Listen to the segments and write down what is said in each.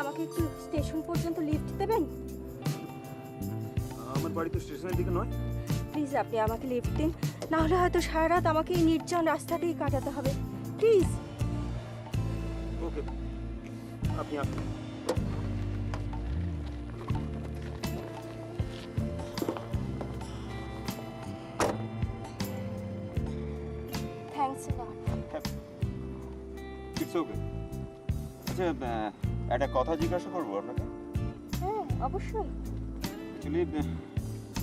আমাকে একটু স্টেশন পর্যন্ত লিফট দেবেন? আমার বাড়ি তো স্টেশনের দিকে নয়। প্লিজ আপনি আমাকে লিফট দিন, না হলে হয়তো সারা রাত আমাকে এই নির্জন রাস্তাতেই কাটাতে হবে। প্লিজ। ওকে, আপনি আসুন। Thanks a lot. It's okay. আচ্ছা, একটা কথা জিজ্ঞাসা করবো আপনাকে। হ্যাঁ, অবশ্যই। অ্যাকচুয়ালি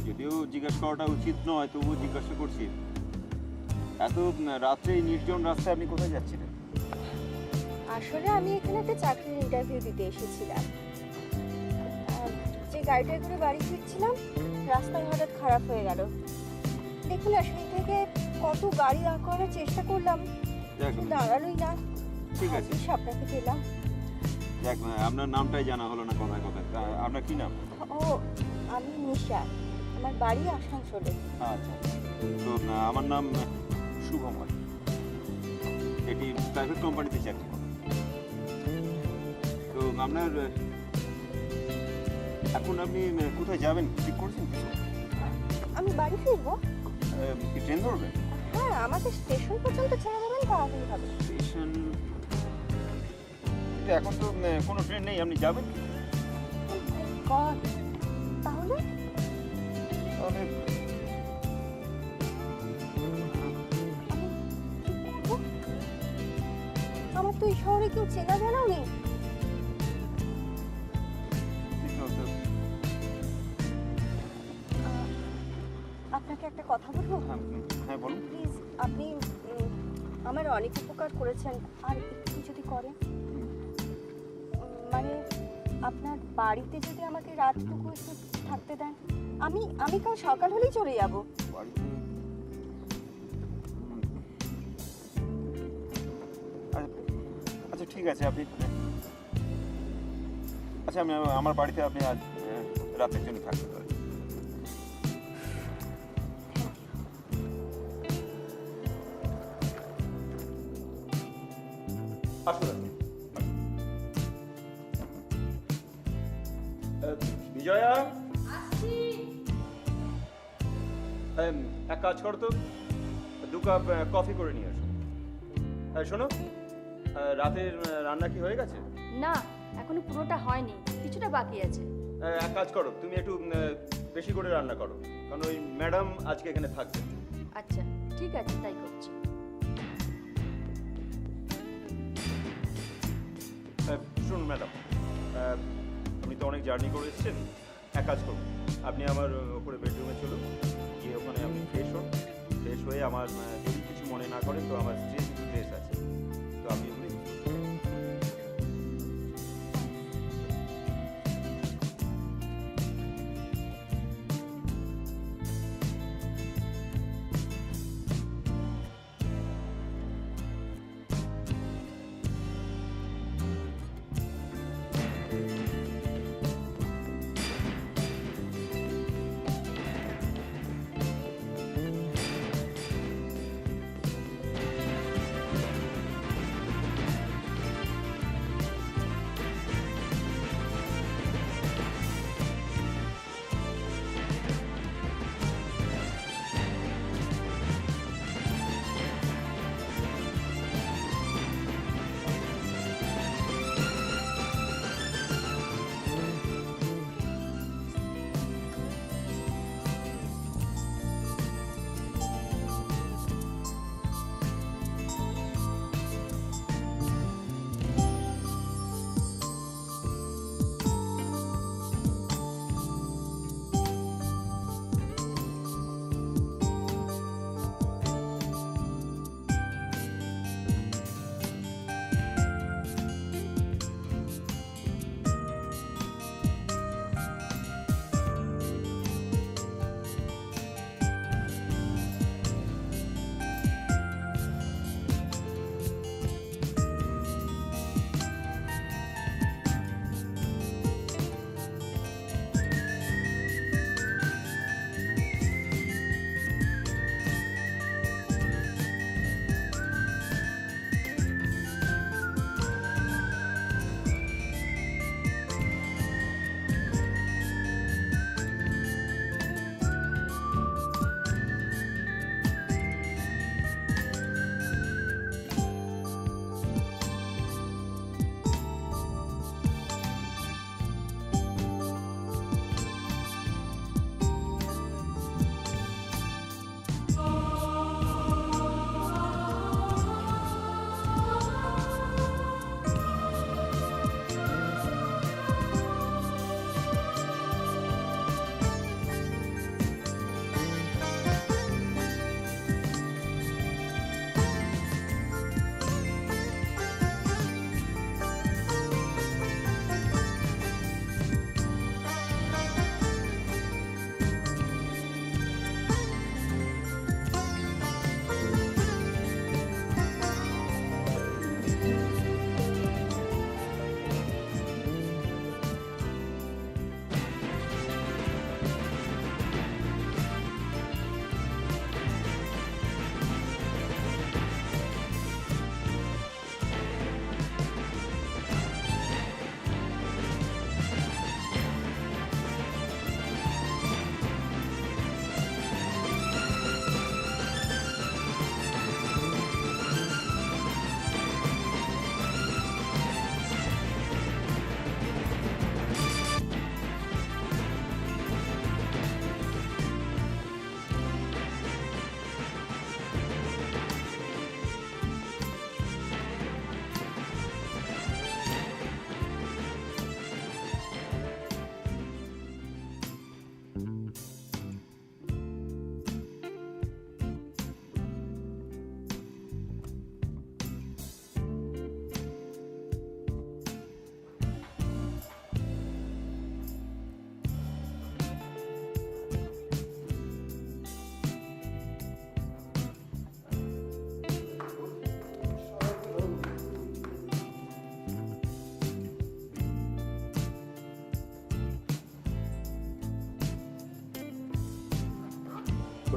যদিও জিজ্ঞাসা করাটা উচিত নয়, তবুও জিজ্ঞাসা করছি। এত রাত্রে এই নির্জন রাস্তায় আপনি কোথায় যাচ্ছিলেন? আসলে আমি এখানে একটা চাকরির ইন্টারভিউ দিতে এসেছিলাম। যে গাড়িটায় করে বাড়ি ফিরছিলাম, রাস্তায় হঠাৎ খারাপ হয়ে গেল। দেখুন না, সেই থেকে কত গাড়ি দাঁড় করার চেষ্টা করলাম, দেখ, দাঁড়ালোই না। ঠিক আছে। ভাগ্যিস আপনাকে পেলাম। দেখ, আপনার নামটাই জানা হলো না কথায় কথায়। আপনার কি নাম? ও, আমি নিশা, আমার বাড়ি আসানসোলে। আচ্ছা, তো আমার নাম শুভময়। এটি প্রাইভেট কোম্পানিতে চাকরি করি। তো আপনার এখন আপনি কোথায় যাবেন ঠিক করছেন কিছু? আমি বাড়ি ফিরবো। কি ট্রেন ধরবেন? হ্যাঁ, আমাকে স্টেশন পর্যন্ত ছেড়ে দেবেন তাহলেই হবে। স্টেশন? কিন্তু এখন তো কোনো ট্রেন নেই, আপনি যাবেন কি? গড, তাহলে তাহলে আমি কি করবো? আমার তো এই শহরে কেউ চেনা জানাও নেই। কিছু হতো। আপনাকে একটা কথা বলবো? হ্যাঁ, বলুন। প্লিজ, আপনি আমার অনেক উপকার করেছেন, আর একটু যদি করেন। মানে আপনার বাড়িতে যদি আমাকে রাতটুকু একটু থাকতে দেন, আমি কাল সকাল হলেই চলে যাব। বাড়িতে? আচ্ছা, ঠিক আছে। আপনি আচ্ছা, আমি আমার বাড়িতে আপনি আজ রাতের জন্য থাকতে পারেন। আসুন। বিজয়া, এক কাজ করো তো, 2 কাপ কফি করে নিয়ে আসো। শোনো, রাতের রান্না কি হয়ে গেছে? না, এখনো পুরোটা হয়নি, কিছুটা বাকি আছে। এক কাজ করো, তুমি একটু বেশি করে রান্না করো, কারণ ওই ম্যাডাম আজকে এখানে থাকবে। আচ্ছা, ঠিক আছে, তাই করছি। শুনুন ম্যাডাম, আপনি তো অনেক জার্নি করে এসেছেন। এক কাজ করুন, আপনি আমার ওপরে বেডরুমে চলুন, গিয়ে ওখানে আপনি ফ্রেশ হন। ফ্রেশ হয়ে আমার যদি কিছু মনে না করেন তো আমার স্ত্রীর কিছু ড্রেস আছে, তো আপনি ওগুলো use করুন।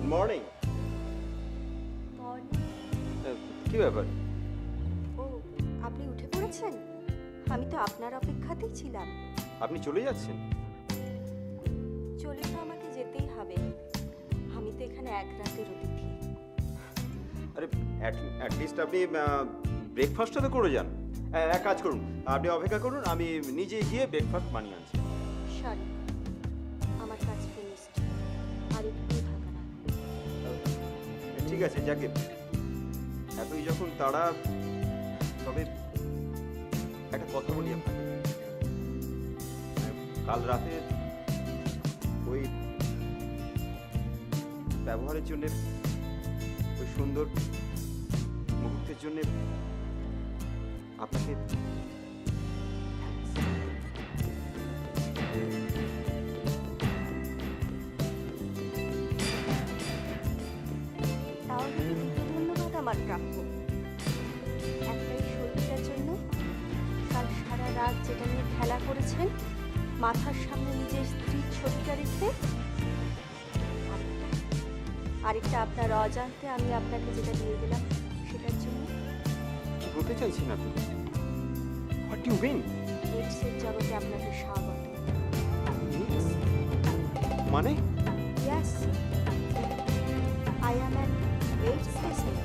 Good morning. কি ব্যাপার? ও, আপনি উঠে পড়েছেন? আমি তো আপনার অপেক্ষাতেই ছিলাম। আপনি চলে যাচ্ছেন? চলে তো আমাকে যেতেই হবে, আমি তো এখানে এক রাতের অতিথি। আরে অ্যাটলিস্ট আপনি ব্রেকফাস্টটা তো করে যান। এক কাজ করুন, আপনি অপেক্ষা করুন, আমি নিজে গিয়ে ব্রেকফাস্ট বানিয়ে আনছি। সরি, আমার কাজ ফিনিশড, আর একটু থাকা না। ঠিক আছে, যাকে এতই যখন তারা, তবে একটা কথা বলি আপনাকে। কাল রাতে ওই ব্যবহারের জন্যে, ওই সুন্দর মুহূর্তের জন্যে আপনাকে তাহলে কি দুটো ধন্যবাদ আমার প্রাপ্য। একটাই শরীরটার জন্য, কাল সারা রাত যেটা নিয়ে খেলা করেছেন, মাথার সামনে নিজের স্ত্রীর ছবিটা রেখে। আরেকটা আপনার অজান্তে আমি আপনাকে যেটা দিয়ে গেলাম, সেটার জন্য। কি বলতে চাইছেন আপনি? What do you mean? এইডসের জগতে আপনাকে স্বাগত। মানে? Yes, I am an AIDS patient.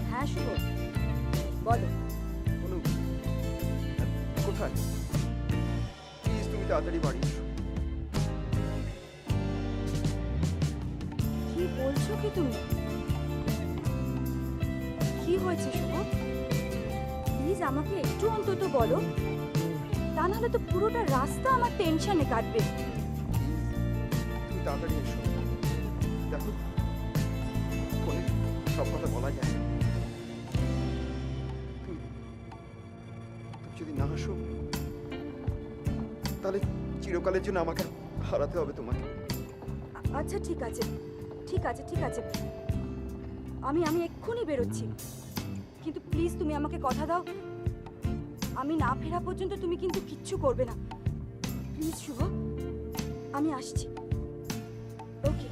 হ্যাঁ শুভ, বলো। অনু, কোথায়? প্লিজ তুমি তাড়াতাড়ি বাড়ি এসো। কি বলছো কি তুমি? কি হয়েছে শুভ? প্লিজ আমাকে একটু অন্তত বলো, তা নাহলে তো পুরোটা রাস্তা আমার টেনশনে কাটবে। তুমি তাড়াতাড়ি এসো। দেখো, ফোনে সব কথা বলা যায় না। তুমি যদি না আসো, তাহলে চিরকালের জন্য আমাকে হারাতে হবে তোমাকে। আচ্ছা ঠিক আছে, ঠিক আছে, ঠিক আছে, আমি এক্ষুনি বেরোচ্ছি, কিন্তু প্লিজ তুমি আমাকে কথা দাও, আমি না ফেরা পর্যন্ত তুমি কিন্তু কিচ্ছু করবে না। প্লিজ শুভ, আমি আসছি। ওকে।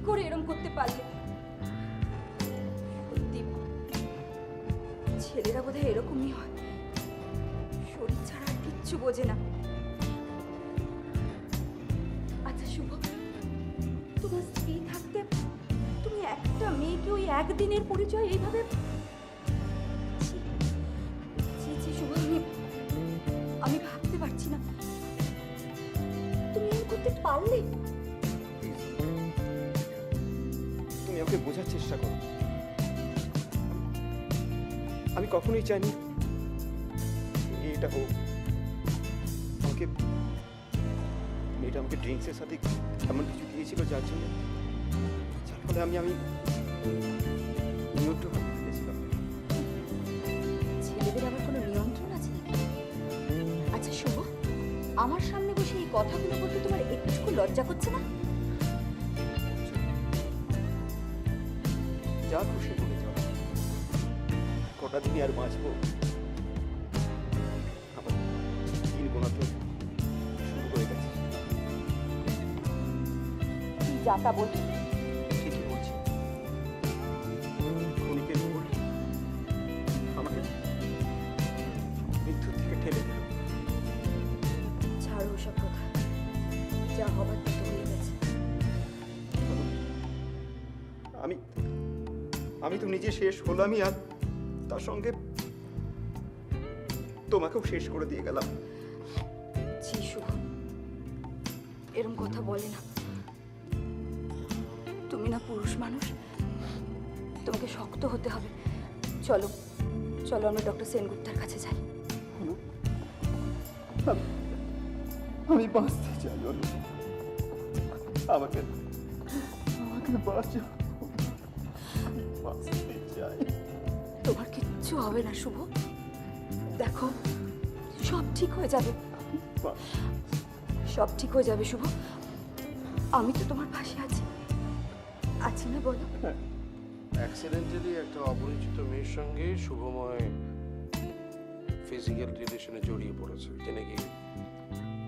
করে এরম করতে পারলে? সত্যি ছেলেরা বোধহয় এরকমই হয়, শরীর ছাড়া আর কিচ্ছু বোঝে না। আচ্ছা শুভ, তোমার স্ত্রী থাকতে তুমি একটা মেয়েকে ওই একদিনের পরিচয় এইভাবে, ছি, ছি, ছি, শুভ, আমি ভাবতে পারছি না তুমি এমন করতে পারলে। তুমি ওকে বোঝার চেষ্টা করো। আমি কখনোই চাইনি এটা হোক। মেয়েটা আমাকে ড্রিঙ্কসের সাথে এমন কিছু দিয়েছিল যার ফলে আমি নিয়ন্ত্রণ হারিয়ে ফেলেছিলাম। ছেলেদের আবার কোনো নিয়ন্ত্রণ আছে নাকি? আচ্ছা শুভ, আমার সামনে বসে এই কথাগুলো বলতে তোমার একটুকু লজ্জা করছে না? যা খুশি বলে যাও, কটা দিনই আর বাঁচবো। আমার দিন গোনা তো শুরু হয়ে গেছে। তুই যা তা বলছি। ঠিকই বলছি, ক্ষণিকের ভুল আমাকে মৃত্যুর থেকে ঠেলে দিল। ছাড়ো ওসব কথা, যা হবার তা তো হয়ে গেছে। আমি তো নিজে শেষ হলামই, আর তার সঙ্গে তোমাকেও শেষ করে দিয়ে গেলাম। ছি শুভ, এরম কথা বলে না। তুমি না পুরুষ মানুষ, তোমাকে শক্ত হতে হবে। চলো চলো, আমরা ডক্টর সেনগুপ্তার কাছে যাই। আমি বাঁচতে চাই, আমাকে বাঁচাও, বাঁচতে চাই। তোমার কিচ্ছু হবে না শুভ, দেখো সব ঠিক হয়ে যাবে, সব ঠিক হয়ে যাবে শুভ। আমি তো তোমার পাশে আছি, আছি না বলো? অ্যাক্সিডেন্টালি একটা অপরিচিত মেয়ের সঙ্গে শুভময় ফিজিক্যাল রিলেশনে জড়িয়ে পড়েছে, যে নাকি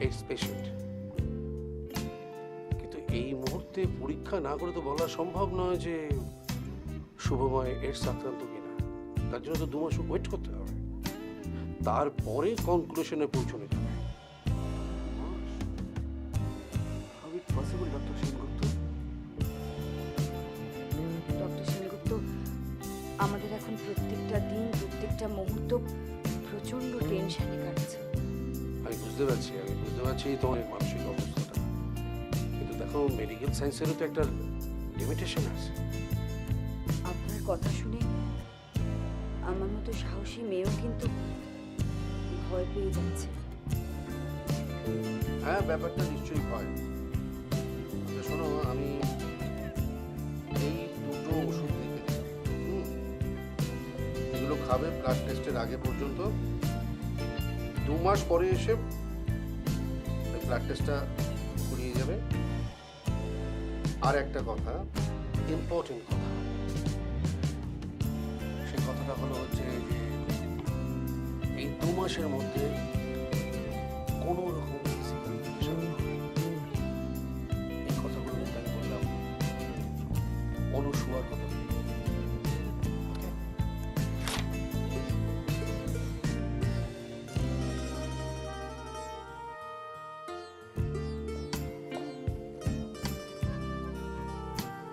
এইডস পেশেন্ট। কিন্তু এই মুহূর্তে পরীক্ষা না করে তো বলা সম্ভব নয় যে শুভময় এইডস আক্রান্ত কিনা। তার জন্য তো 2 মাস ওয়েট করতে হবে, তারপরে কনক্লুশনে পৌঁছানো যাবে। How it possible, doctor Sengupta? Doctor Sengupta, আমাদের এখন প্রত্যেকটা দিন প্রত্যেকটা মুহূর্ত প্রচন্ড টেনশনে কাটছে। আমি বুঝতে পারছি তোমার এই মানসিক অবস্থাটা, কিন্তু দেখো মেডিকেল সায়েন্সেরও তো একটা লিমিটেশন আছে। আপনার কথা শুনে আমার মতো সাহসী মেয়েও কিন্তু ভয় পেয়ে যাচ্ছে। হ্যাঁ, ব্যাপারটা নিশ্চয়ই হয়। আচ্ছা শোনো, আমি এই 2টো ওষুধ লিখে দিলাম, এগুলো খাবে ব্লাড টেস্টের আগে পর্যন্ত। 2 মাস পরে এসে ব্লাড টেস্টটা করিয়ে যাবে। আর একটা কথা, ইম্পর্টেন্ট কথা, সেই কথাটা হলো হচ্ছে যে এই 2 মাসের মধ্যে কোনো রকম physical relation নয়। এই কথাগুলো কিন্তু আমি বললাম অনুশোয়ার কথা।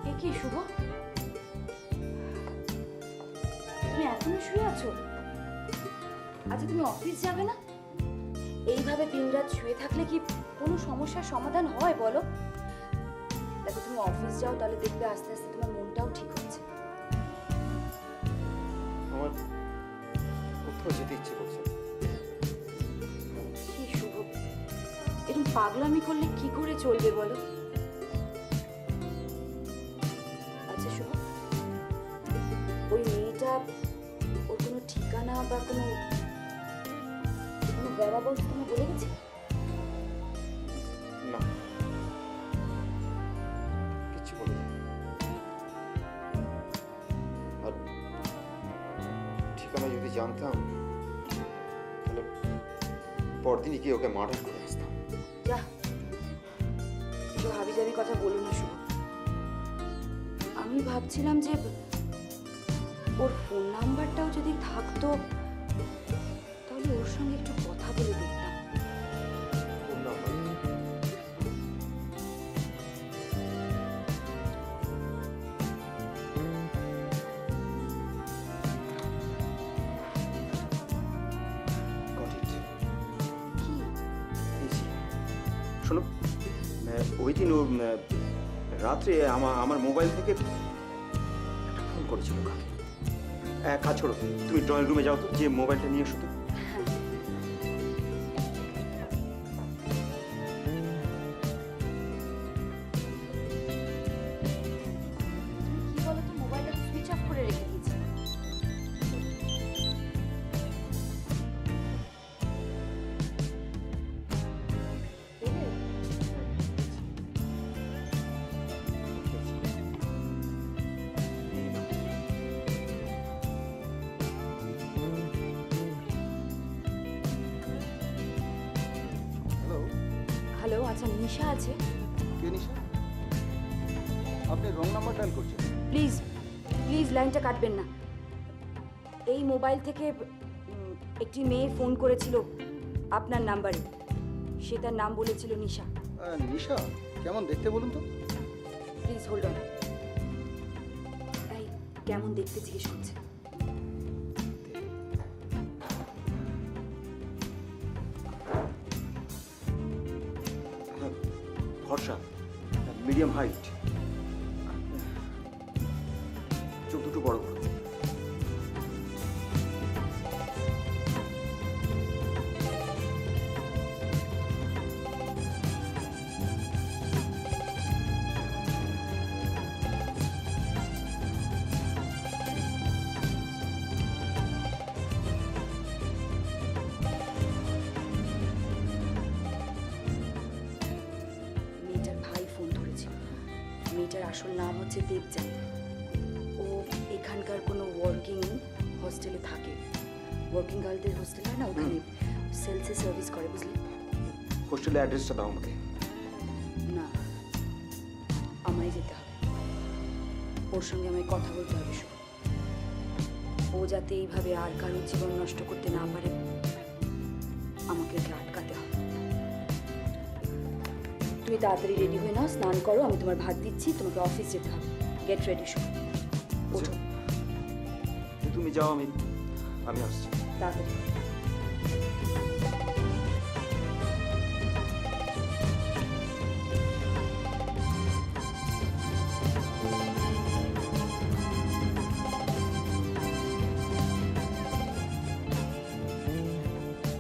এ কি শুভ, তুমি এখনো শুয়ে আছো? আচ্ছা তুমি অফিস যাবে না? এইভাবে দিনরাত শুয়ে থাকলে কি কোনো সমস্যার সমাধান হয় বলো? দেখো তুমি অফিস যাও, তাহলে দেখবে আস্তে আস্তে তোমার মনটাও ঠিক হচ্ছে। আমার কোথাও যেতে ইচ্ছে করছে না। কি শুভ, এরকম পাগলামি করলে কি করে চলবে বলো? আচ্ছা শুভ, ওই মেয়েটা, ওর কোনো ঠিকানা বা কোনো বেড়াবো তুমি বলে গেছে? না, কিচ্ছু বলে যায়নি। আর ঠিকানা যদি জানতাম, তাহলে পরদিনই গিয়ে ওকে মার্ডার করে আসতাম। যা, এসব হাবিজাবি কথা বলো না শুভ। আমি ভাবছিলাম যে ওর ফোন নাম্বারটাও যদি থাকতো তাহলে ওর সঙ্গে একটু কথা বলে দেখতাম। Phone number Got it. কি? পেয়েছি। শোনো, ওই দিন ও রাত্রে আমার মোবাইল থেকে একটা ফোন করেছিল কাকে। এক কাজ করো, তুমি ড্রয়িং রুমে যাও তো, যে মোবাইলটা নিয়ে এসো তো। হ্যাঁ, তুমি কি বলো তো, মোবাইলটা সুইচ অফ করে রেখে দিয়েছি। পেলে? হ্যালো, হ্যালো, আচ্ছা নিশা আছে? কে নিশা? আপনি রং নাম্বার ডায়াল করছেন। প্লিজ প্লিজ লাইনটা কাটবেন না। এই মোবাইল থেকে একটি মেয়ে ফোন করেছিল আপনার নাম্বারে। সে তার নাম বলেছিল নিশা। নিশা কেমন দেখতে বলুন তো? Please hold on. এই কেমন দেখতে জিজ্ঞেস করছে। ভরসা, মিডিয়াম হাইট, চোখ দুটো বড় বড়। মেয়েটার ভাই ফোন ধরেছিল। মেয়েটার আসল নাম হচ্ছে দেবযানী। ও এখানকার কোনো ওয়ার্কিং হস্টেলে থাকে। ওয়ার্কিং গার্লদের হোস্টেল হয় না, ওখানে সেলসে সার্ভিস করে, বুঝলি? হোস্টেলের অ্যাড্রেসটা দাও আমাকে। না, আমায় যেতে হবে। ওর সঙ্গে আমায় কথা বলতে হবে শুধু। ও যাতে এইভাবে আর কারোর জীবন নষ্ট করতে না পারে, আমাকে ওকে আটকাতে হবে। তুমি তাড়াতাড়ি রেডি হয়ে নাও, স্নান করো, আমি তোমার ভাত দিচ্ছি, তোমাকে অফিস যেতে হবে। গেট রেডি শুধু। ওঠো তুমি যাও, আমি আসছি। তাড়াতাড়ি।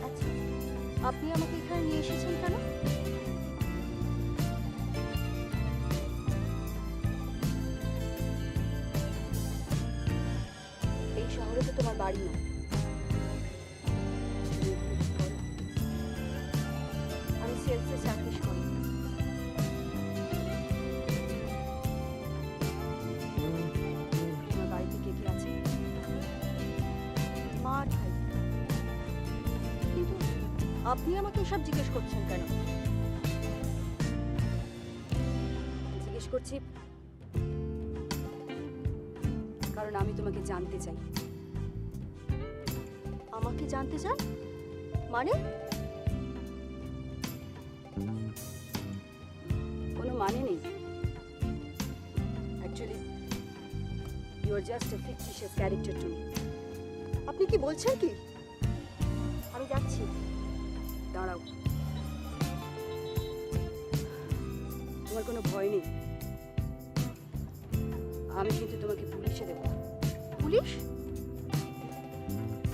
আচ্ছা, আপনি আমাকে এখানে নিয়ে এসেছেন কেন? এই শহরে তো তোমার বাড়ি না। আমি সেলসে চাকরি করি। তোমার বাড়িতে কে কে আছে? মা আর ভাই। কিন্তু আপনি আমাকে এসব জিজ্ঞেস করছেন কেন? জিজ্ঞেস করছি কারণ আমি তোমাকে জানতে চাই। আমাকে জানতে চান? মানে? কোনো মানে নেই। Actually you are just a fictitious character to me. আপনি কি বলছেন কি? আমি যাচ্ছি। দাঁড়াও, তোমার কোনো ভয় নেই। আমি কিন্তু তোমাকে পুলিশে দেবো। পুলিশ?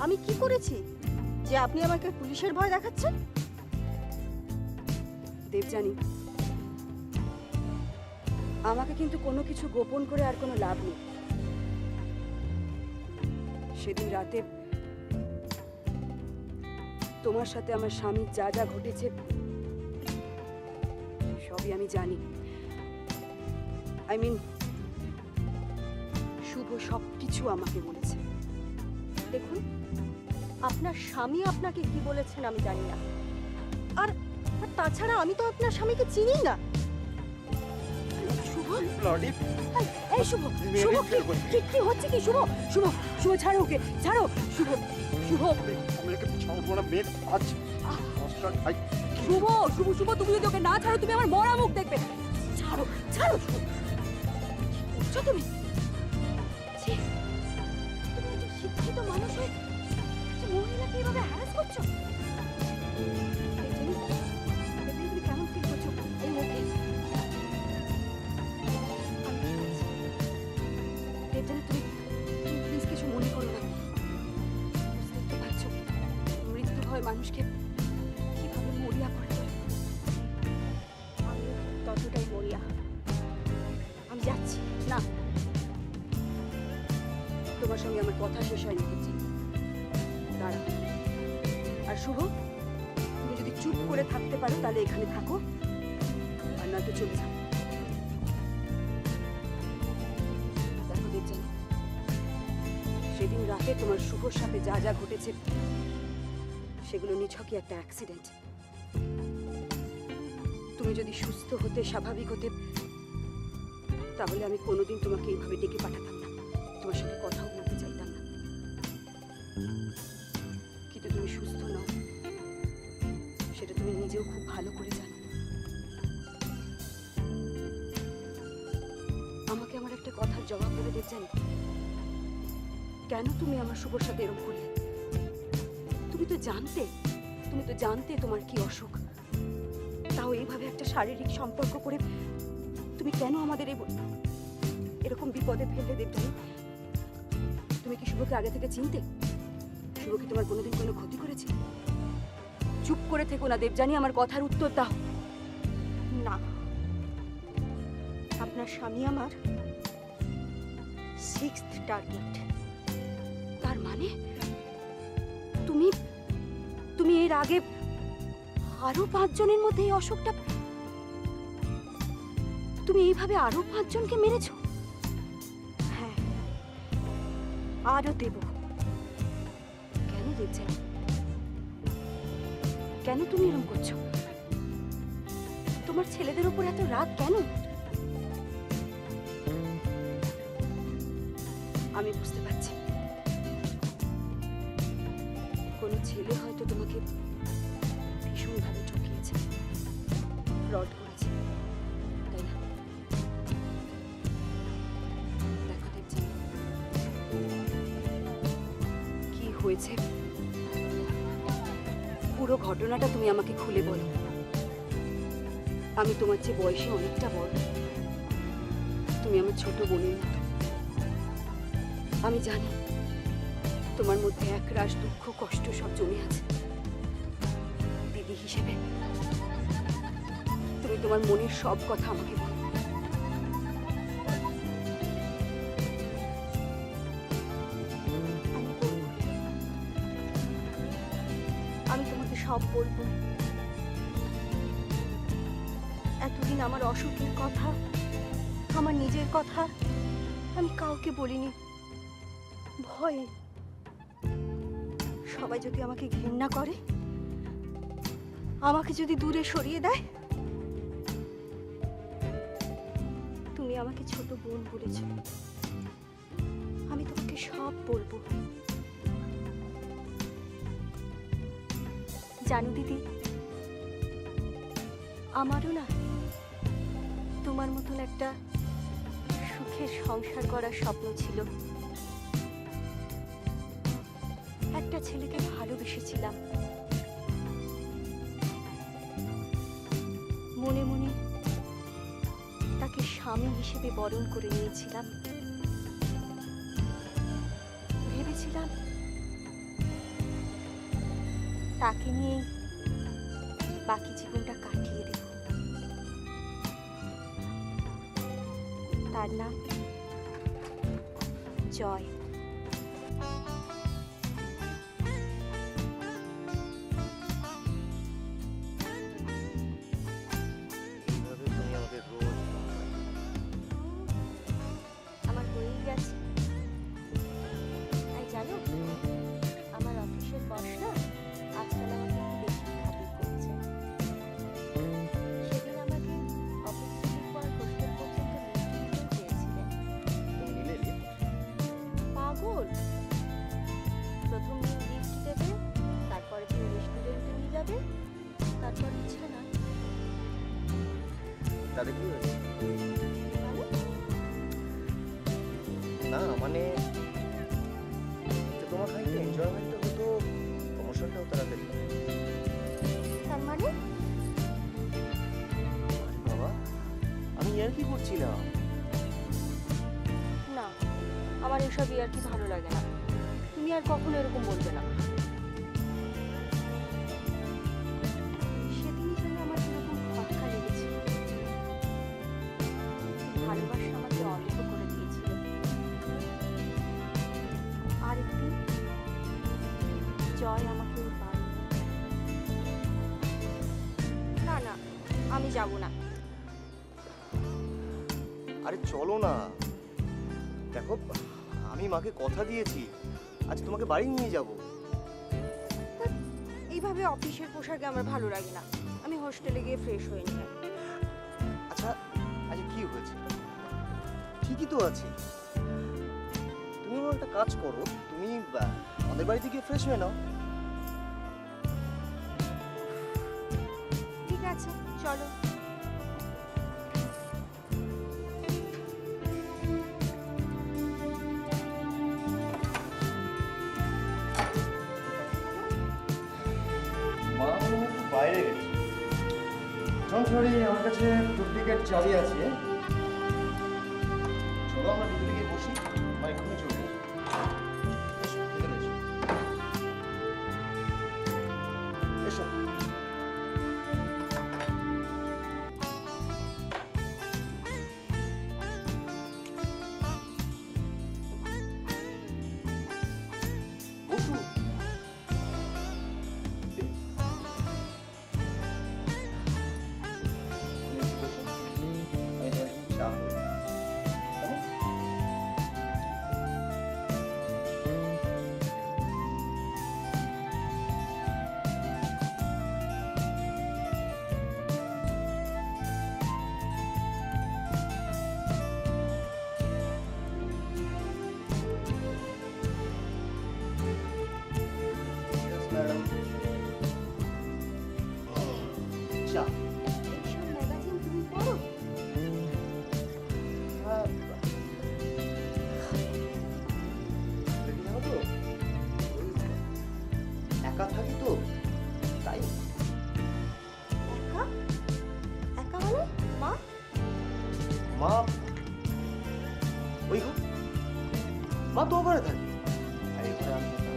আমি কি করেছি যে আপনি আমাকে পুলিশের ভয় দেখাচ্ছেন? দেবযানী, আমাকে কিন্তু কোনো কিছু গোপন করে আর কোনো লাভ নেই। সেদিন রাতে তোমার সাথে আমার স্বামীর যা যা ঘটেছে সবই আমি জানি। আই মিন, শুভ সব কিছু আমাকে বলেছে। দেখুন, আপনার স্বামী আপনাকে কি বলেছেন আমি জানি না। আর তাছাড়া আমি তো আপনার স্বামীকে চিনি না। শুভ ব্লাডি এই শুভ, শুভ কি হচ্ছে কি শুভ? শুভ, শুভ ছাড়ো ওকে, ছাড়ো শুভ, শুভ, আমাকে ছাড়বো না মেয়ে আজ আই শুভ, শুভ, শুভ, তুমি যদি ওকে না ছাড়ো তুমি আমার মরা মুখ দেখবে। ছাড়ো, ছাড়ো শুভ। কি করছো তুমি? ছি, তুমি একজন শিক্ষিত মানুষ হয়ে একটা মহিলাকে এইভাবে হ্যারাস করছো? দেবযানী, দেবযানী, তুমি কেমন ফিল করছো এই মুহূর্তে? দেবযানী, তুমি প্লিজ কিছু মনে করো না। বুঝতেই তো পারছো মৃত্যু হয় মানুষকে কিভাবে মরিয়া করে তোলে। আমিও ততটাই মরিয়া। আমি যাচ্ছি না, তোমার সঙ্গে আমার কথা শেষ হয়নি দেখছি। দাঁড়া। আর শুভ, তুমি যদি চুপ করে থাকতে পারো তাহলে এখানে থাকো, আর না তো চলে যাও। দেখো দেবযানী, সেদিন রাতে তোমার শুভর সাথে যা যা ঘটেছে সেগুলো নিছকই একটা অ্যাক্সিডেন্ট। তুমি যদি সুস্থ হতে, স্বাভাবিক হতে, তাহলে আমি কোনোদিন তোমাকে এইভাবে ডেকে পাঠাতাম না, তোমার সাথে কথাও বলতে চাইতাম না। কিন্তু তুমি সুস্থ নও, সেটা তুমি নিজেও খুব ভালো করে জানো। আমাকে আমার একটা কথার জবাব দেবে দেবযানী, কেন তুমি আমার শুভর সাথে এরকম করলে? তুমি তো জানতে তোমার কি অসুখ, তাও এইভাবে একটা শারীরিক সম্পর্ক করে তুমি কেন আমাদের এরকম বিপদে ফেললে দেবযানী? তুমি কি শুভকে আগে থেকে চিনতে? শুভ কি তোমার কোনোদিন কোনো ক্ষতি করেছে? চুপ করে থেকো না দেবযানী, আমার কথার উত্তর দাও। না, আপনার স্বামী আমার 6th টার্গেট। তার মানে তুমি তুমি এর আগে আরো 5 জনের মধ্যে এই অসুখটা, তুমি এইভাবে আরো 5 জনকে মেরেছো? হ্যাঁ, আরও দেব। কেন দেবযানী, কেন তুমি এরকম করছো? তোমার ছেলেদের উপর এত রাগ কেন? আমি বুঝতে পারছি, কোনো ছেলে হয়তো তোমাকে ভীষণভাবে ঠকিয়েছে, ফ্রড করেছে, তাই না? দেখো দেবযানী, কি হয়েছে পুরো ঘটনাটা তুমি আমাকে খুলে বলো। আমি তোমার চেয়ে বয়সে অনেকটা বড়, তুমি আমার ছোট বোনের মতো। আমি জানি তোমার মধ্যে একরাশ দুঃখ, কষ্ট সব জমে আছে। দিদি হিসেবে তুমি তোমার মনের সব কথা আমাকে বলো। আমি বলবো, আমি তোমাকে সব বলবো। এতদিন আমার অসুখের কথা, আমার নিজের কথা আমি কাউকে বলিনি, ভয়ে। সবাই যদি আমাকে ঘৃণা করে, আমাকে যদি দূরে সরিয়ে দেয়। তুমি আমাকে ছোট বোন বলেছ, আমি তোমাকে সব বলবো। জানো দিদি, আমারও না তোমার মতন একটা সুখের সংসার করার স্বপ্ন ছিল। একটা ছেলেকে ভালোবেসেছিলাম, মনে মনে তাকে স্বামী হিসেবে বরণ করে নিয়েছিলাম। ভেবেছিলাম তাকে নিয়েই বাকি জীবনটা কাটিয়ে দেব। তার নাম জয়। আমার হয়েই গেছে। তাই জানো, আমার অফিসের বস না আজকাল আমাকে একটু বেশি খাতির করছে। সেদিন আমাকে অফিস ছুটির পর হোস্টেল পর্যন্ত নিয়ে তাতে কি হয়েছে? না মানে তোমার খানিকটা এনজয়মেন্টটা হতো, প্রমোশনটাও তাড়াতাড়ি। তার মানে বাবা, আমি আর কি করছিলাম? না, আমার এসব আর কি ভালো লাগে না। তুমি আর কখনো এরকম বলবে না। সেদিনই যেন আমার কিরকম খটকা লেগেছিল। ভালোবাসা আমাকে অন্ধ করে দিয়েছিল। আরেকদিন জয় আমাকে ওর বাড়ি নিয়ে গেল। না না, আমি যাব না। আরে চলো না, দেখো আমি মাকে কথা দিয়েছি আজ তোমাকে বাড়ি নিয়ে যাব। এইভাবে অফিসের পোশাকে আমার ভালো লাগে না। আমি হোস্টেলে গিয়ে ফ্রেশ হয়ে নিই। আচ্ছা আচ্ছা কি হয়েছে? ঠিকই তো আছে। তুমি আমার একটা কাজ করো, তুমি আমাদের বাড়িতে গিয়ে ফ্রেশ হয়ে নাও। ঠিক আছে, চলো। মা মনে হয় একটু বাইরে গেছে। সরি, আমার কাছে ডুপ্লিকেট চাবি আছে। চলো আমরা ভিতরে গিয়ে বসি, মা এক্ষুনি চলে আসবে। এসো, ভিতরে এসো। এসো। বসো। চা। এইসব ম্যাগাজিন তুমি পড়ো? জানো তো, একা থাকি তো তাই। একা? একা মানে? মা? মা ওই মা তো ওখানে থাকে আর এখানে আমি থাকি।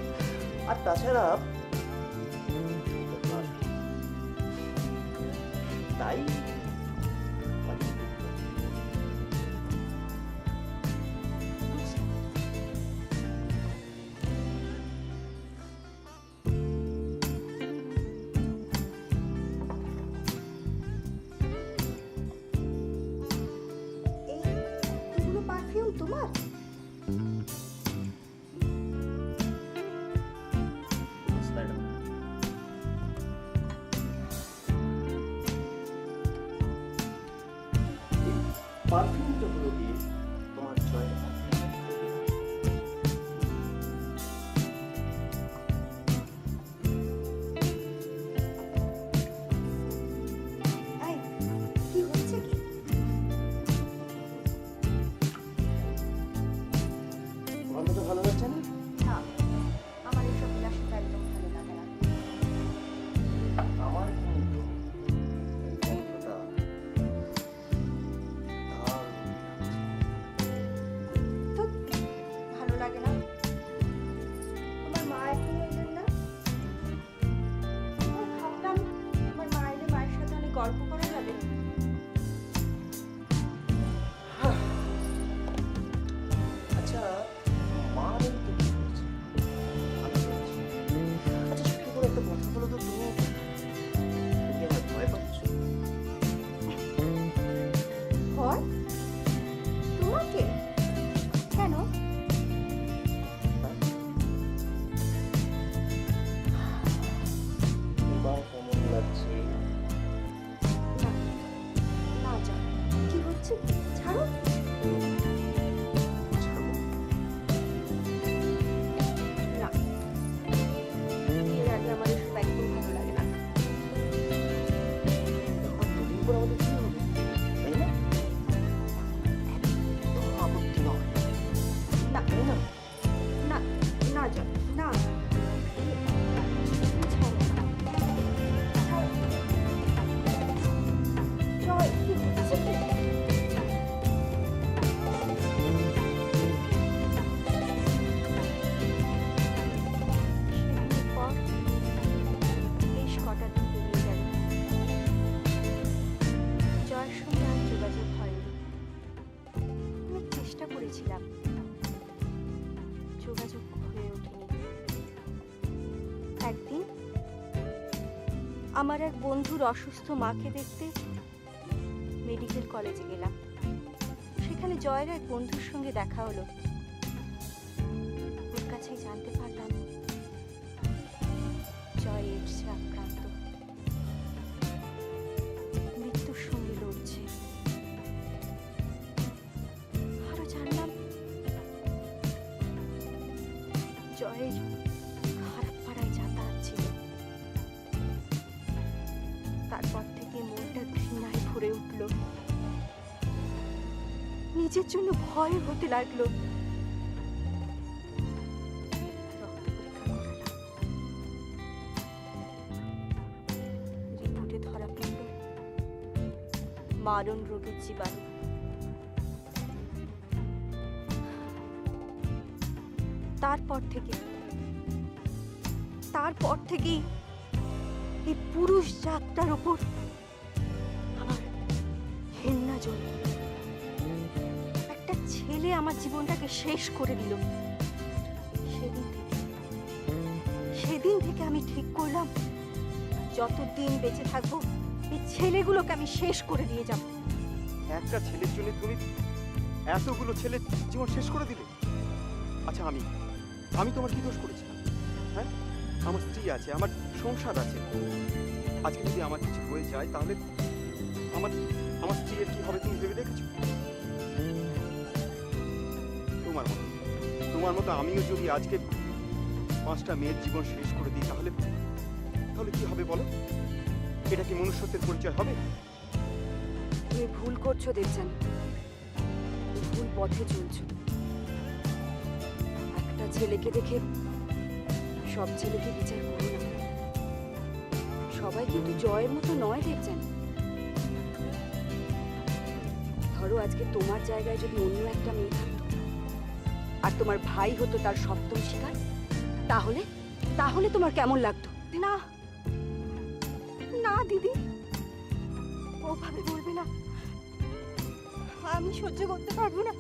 আর তাছাড়া তাই এগুলো পারফিউম তোমার? ম্যাডাম পারফিউমটা হলো দিয়ে তোমার চয়েস। এই, কি হচ্ছে কি? তোমার মতো ভালো লাগছে না? না, আমার এসব বিলাসিতা একদম ভালো লাগে না। আমার কিন্তু এই গন্ধটা দারুণ। তো ভালো লাগে না? তোমার মা এখনো এলেন না? আমি ভাবলাম তোমার মা এলে মায়ের সাথে অনেক গল্প করা যাবে। আচ্ছা মা আর তো কি করছে? আমি করছি। আচ্ছা সত্যি করে একটা কথা বলো তো, তুমি কি আমার ভয় পাচ্ছ? ভয়? তোমাকে? কেন? এবার কেমন লাগছে? না, না যাও। কি হচ্ছে? ছাড়ো। ছাড়বো। না, বিয়ের আগে আমার এসব একদম ভালো লাগে না। এখন দুদিন পর আমাদের কি হবে, তাই না? করেছিলাম, যোগাযোগ হয়ে ওঠেনি। একদিন আমার এক বন্ধুর অসুস্থ মাকে দেখতে মেডিকেল কলেজে গেলাম। সেখানে জয়ের এক বন্ধুর সঙ্গে দেখা হলো। ওর কাছেই জানতে পারলাম জয় এইডসে আক্রান্ত, মৃত্যুর সঙ্গে লড়ছে। আরো জানলাম জয়ের খারাপ পাড়ায় যাতায়াত ছিল। তারপর থেকে মনটা ঘৃণায় ভরে উঠল, নিজের জন্য ভয় হতে লাগলো। রক্ত পরীক্ষা করালাম, রিপোর্টে ধরা পড়ল মারণ রোগের জীবাণু। তারপর থেকেই এই পুরুষ জাতটার ওপর আমার ঘেন্না জন্ম। একটা ছেলে আমার জীবনটাকে শেষ করে দিল। সেদিন থেকে আমি ঠিক করলাম যতদিন বেঁচে থাকবো এই ছেলেগুলোকে আমি শেষ করে দিয়ে যাব। একটা ছেলের জন্য তুমি এতগুলো ছেলের জীবন শেষ করে দিলে? আচ্ছা, আমি তোমার কি দোষ করেছিলাম? হ্যাঁ, আমার স্ত্রী আছে, আমার সংসার আছে। আজকে যদি আমার কিছু হয়ে যায় তাহলে আমার স্ত্রীর কি হবে তুমি ভেবে দেখেছো? তোমার মতো আমিও যদি আজকে 5টা মেয়ের জীবন শেষ করে দিই তাহলে কি হবে বলো? এটা কি মনুষ্যত্বের পরিচয় হবে? তুমি ভুল করছো দেবযানী, ভুল পথে চলছো। একটা ছেলেকে দেখে সব ছেলেকে বিচার করো না। সবাই কিন্তু জয়ের মতো নয় দেবযানী। ধরো আজকে তোমার জায়গায় যদি অন্য একটা মেয়ে থাকতো আর তোমার ভাই হতো তার 7ম শিকার, তাহলে তোমার কেমন লাগতো? না না দিদি, ওভাবে বলবে না, আমি সহ্য করতে পারবো না।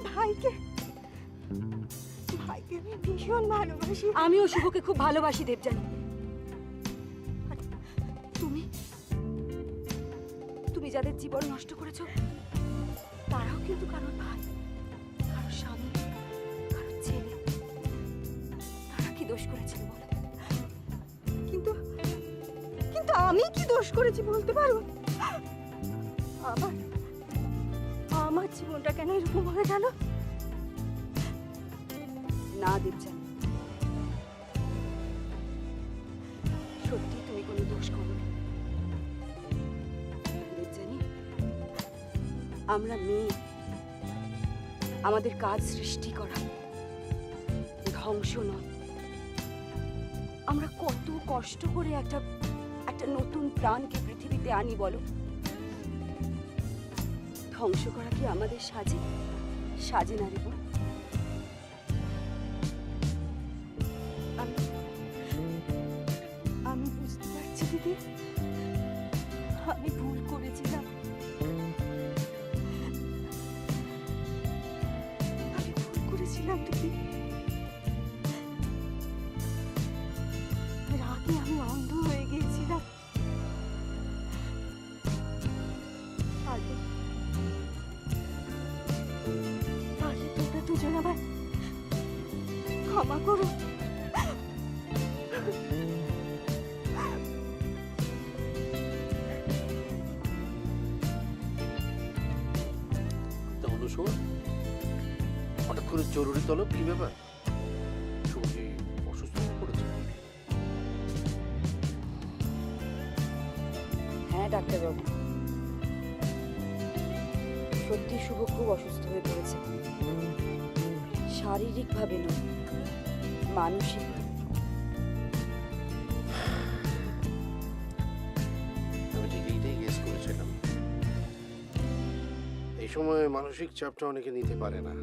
ভাইকে আমি ভীষণ ভালোবাসি। আমিও শুভকে খুব ভালোবাসি দেবযানী। তুমি যাদের জীবন নষ্ট করেছো তারাও কিন্তু কারোর ভাই, কারোর স্বামী, কারোর ছেলে। তারা কি দোষ করেছিল বলো? কিন্তু আমি কি দোষ করেছি বলতে পারো? আমার জীবনটা কেন এরকম হয়ে গেল? না দেবযানী, সত্যি তুমি কোনো দোষ করোনি। দেবযানী, আমরা মেয়ে, আমাদের কাজ সৃষ্টি করা, ধ্বংস নয়। আমরা কত কষ্ট করে একটা নতুন প্রাণকে পৃথিবীতে আনি বলো? ধ্বংস করা কি আমাদের সাজে না রে বোন? আমি বুঝতে পারছি দিদি, আমি ভুল করেছিলাম। দিদি, রাগে আমি অন্ধ হয়ে গিয়েছিলাম। আগে তোমরা দুজন আবার ক্ষমা করো। তাহলে শোন, হঠাৎ করে জরুরি তলব, কি ব্যাপার? শুভ কি অসুস্থ হয়ে পড়েছে? হ্যাঁ ডাক্তারবাবু, সত্যি শুভ খুব অসুস্থ হয়ে পড়েছে। শারীরিকভাবে নয়, মানসিক। আমি ঠিক এইটাই গেস করেছিলাম। এই সময় মানসিক চাপটা অনেকে নিতে পারে না।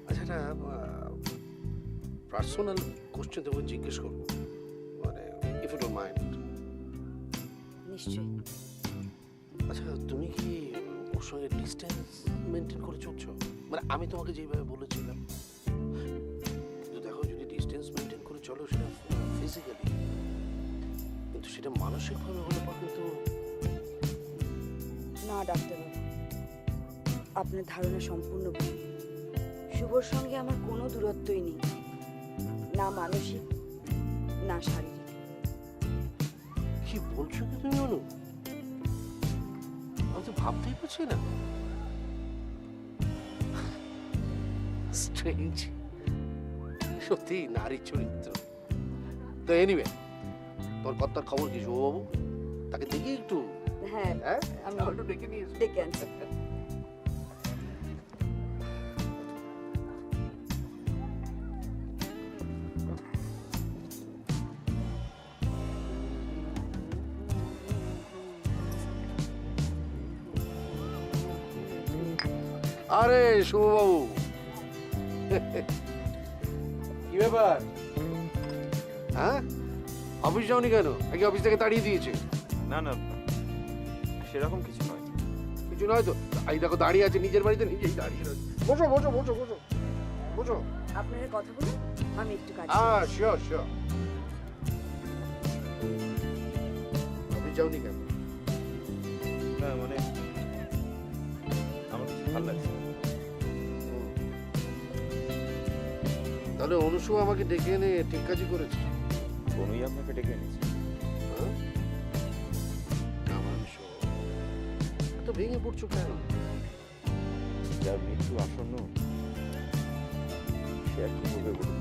আচ্ছা, একটা পার্সোনাল কোশ্চেন তোমাকে জিজ্ঞেস করবো, মানে ইফ ইউ ডোন্ট মাইন্ড। নিশ্চয়ই। আচ্ছা, তুমি কি ওর সঙ্গে ডিস্টেন্স মেনটেন করে চলছো? মানে আমি তোমাকে যেভাবে বলেছিলাম, কিন্তু দেখো যদি ডিস্টেন্স মেনটেন করে চলো সেটা ফিজিক্যালি, কিন্তু সেটা মানসিকভাবে হলে পর কিন্তু না ডাক্তারবাবু, আপনার ধারণা সম্পূর্ণ ভুল। শুভর সঙ্গে আমার কোনো দূরত্বই নেই, না মানসিক না শারীরিক। কি বলছো কি তুমি অনু? আমি তো ভাবতেই পারছি না। স্ট্রেঞ্জ, সত্যি নারী চরিত্র। তো এনিওয়ে, তোর কর্তার খবর কি শুভবাবু? তাকে দেখি একটু। হ্যাঁ, হ্যাঁ, আমি একটু ডেকে নিয়ে এসো। ডেকে আনছি। আরে শুভবাবু, কি ব্যাপার? হ্যাঁ, অফিস যাওনি কেন? নাকি অফিস থেকে তাড়িয়ে দিয়েছে? না না, সেরকম কিছু নয়। কিছু নয় তো? এই দেখো দাঁড়িয়ে আছে নিজের বাড়িতে, নিজেই দাঁড়িয়ে রয়েছে। বসো বসো বসো বসো বসো। আপনারা কথা বলুন, আমি একটু কাজ শিওর শিওর। অফিস যাওনি কেন? না মানে আমার কিছু ভালো লাগছে না। তাহলে অনুসু আমাকে ডেকে এনে ঠিক কাজই করেছে। কোনোই আপনাকে ডেকে এনেছি। হ্যাঁ? আমার অনুসু, এত ভেঙে পড়ছো কেন? যার মৃত্যু আসন্ন সে আর কি করবে বলুন?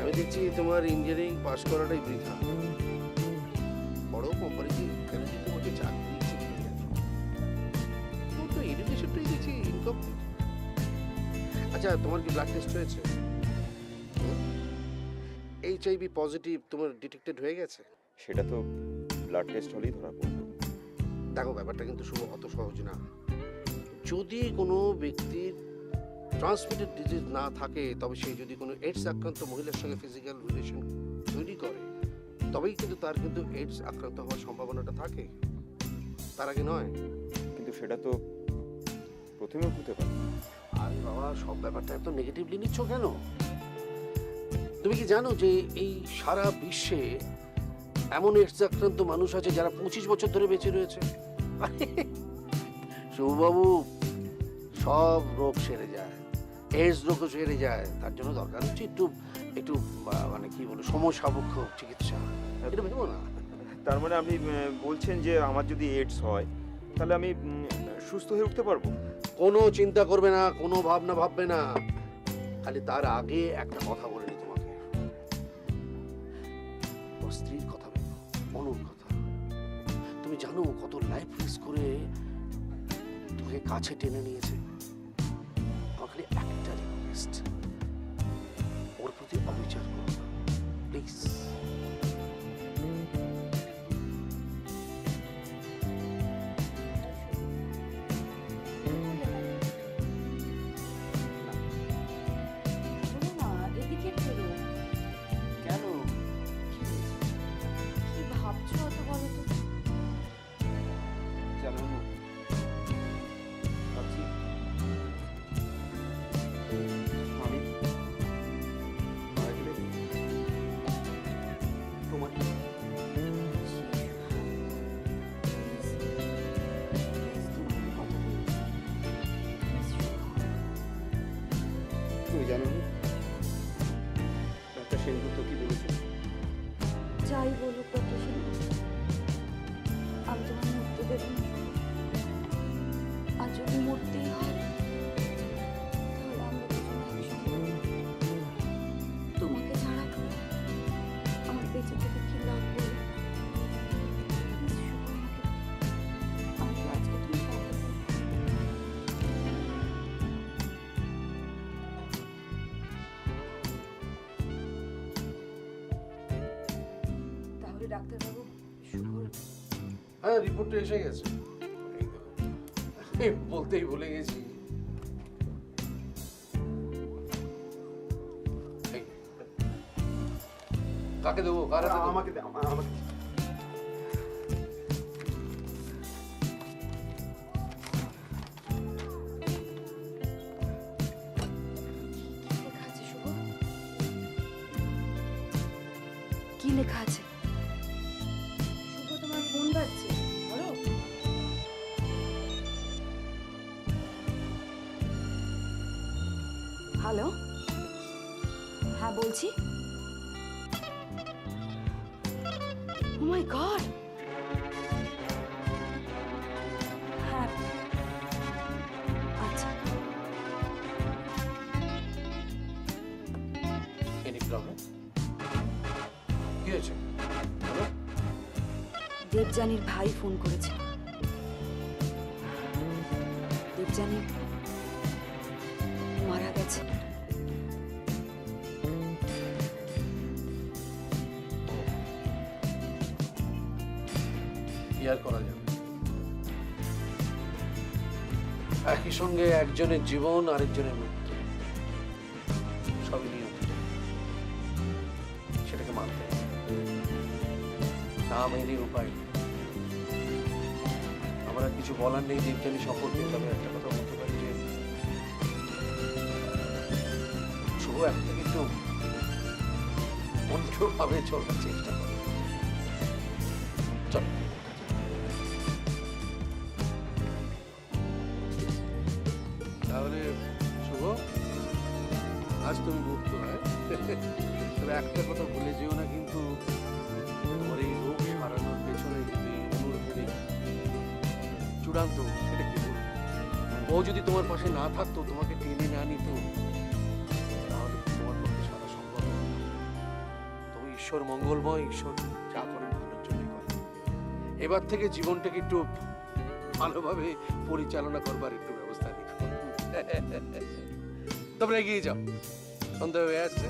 আমি দেখছি তোমার ইঞ্জিনিয়ারিং পাশ করাটাই বৃথা। বড় কোম্পানিতে কেন যে তোমাকে চাকরি দিচ্ছে কি জানি? তোর তো এডুকেশনটাই দেখছি ইনকমপ্লিট। আচ্ছা, তোমার কি ব্লাড টেস্ট হয়েছে? HIV পজিটিভ তোমার ডিটেক্টেড হয়ে গেছে? সেটা তো ব্লাড টেস্ট হলেই ধরা পড়বে। দেখো, ব্যাপারটা কিন্তু শুভ অত সহজ না। যদি কোনো ব্যক্তির ট্রান্সমিটেড ডিজিজ না থাকে, তবে সে যদি কোনো এইডস আক্রান্ত মহিলার সঙ্গে ফিজিক্যাল রিলেশন তৈরি করে, তবেই কিন্তু তার কিন্তু এইডস আক্রান্ত হওয়ার সম্ভাবনাটা থাকে, তার আগে নয়। কিন্তু সেটা তো প্রথমেও হতে পারে। আর বাবা, সব ব্যাপারটা এত নেগেটিভলি নিচ্ছ কেন? তুমি কি জানো যে এই সারা বিশ্বে এমন এইডস আক্রান্ত মানুষ আছে যারা 25 বছর ধরে বেঁচে রয়েছে? শুভবাবু, সব রোগ সেরে যায়, এইডস রোগও সেরে যায়। তার জন্য দরকার হচ্ছে একটু একটু মানে কি বলে, সময় সাপেক্ষ চিকিৎসা। এটা ভেবো না। তার মানে আপনি বলছেন যে আমার যদি এইডস হয় তাহলে আমি সুস্থ হয়ে উঠতে পারবো? কোনো চিন্তা করবে না, কোনো ভাবনা ভাববে না। খালি তার আগে একটা কথা বলে নি তোমাকে। ওর স্ত্রীর কথা ভেবো, অনুর কথা। তুমি জানো কত লাইফ রিস্ক করে তোকে কাছে টেনে নিয়েছে। আমার খালি একটা রিকোয়েস্ট, ওর প্রতি অবিচার করো না, প্লিজ। বলো না, এদিকে ফেরো। কেন? কি ভাবছো অত বলো তো? জানো না, ভাবছি আমি মারা গেলে তোমার কি? তুমি জানো না ডাক্তার সেনগুপ্ত কি বলেছে? যাই বলুক ডক্টর সেন, আমি তোমার মরতে দেব না। আর যদি মরতেই হয় তাহলে আমরা দুজনে একসঙ্গে। তোমাকে ছাড়া আমার বেঁচে থেকে কি লাভ বলো? Please, শুভ, আমাকে আজকে তুমি কথা দিও। তাহলে ডাক্তারবাবু, শুভর হ্যাঁ, রিপোর্টটা এসে গেছে। এই বলতেই ভুলে গেছি। এই, কাকে দেবো? কার হাতে দেবো? আমাকে দে, আমাকে দে। লেখা আছে? শুভ, তোমার ফোন বাজছে, ধরো। হ্যালো, হ্যাঁ বলছি। ও মাই গড, হ্যাঁ আচ্ছা। Any problem? কি হয়েছে বলো। দেবযানীর ভাই ফোন করেছে। দেবযানী মারা গেছে। কি আর করা যাবে, একই সঙ্গে একজনের জীবন আরেকজনের মৃত্যু, সবই নিয়ম, সেটাকে মানতে হবে। না মেনে উপায় নেই। আমার আর কিছু বলার নেই দেবযানী সম্পর্কে, তবে একটা কথা বলতে পারি যে শুভ এখন থেকে একটু অন্যভাবে চলার চেষ্টা করে। চল। তাহলে শুভ, আজ তুমি মুক্ত, হ্যাঁ? তবে একটা কথা ভুলে যেও না কিন্তু, তোমার এই রোগ সারানোর পেছনে যদি অনুরোধের চূড়ান্ত, সেটা কি বলবো, ও যদি তোমার পাশে না থাকতো, তোমাকে টেনে না নিত, তাহলে তোমার পক্ষে সারা সম্ভব হতো না। তবে ঈশ্বর মঙ্গলময়, ঈশ্বর যা করেন ভালোর জন্যই করেন। এবার থেকে জীবনটাকে একটু ভালোভাবে পরিচালনা করবার একটু ব্যবস্থা দেখো। তোমরা এগিয়ে যাও, সন্ধ্যা হয়ে আসছে,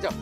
যাও।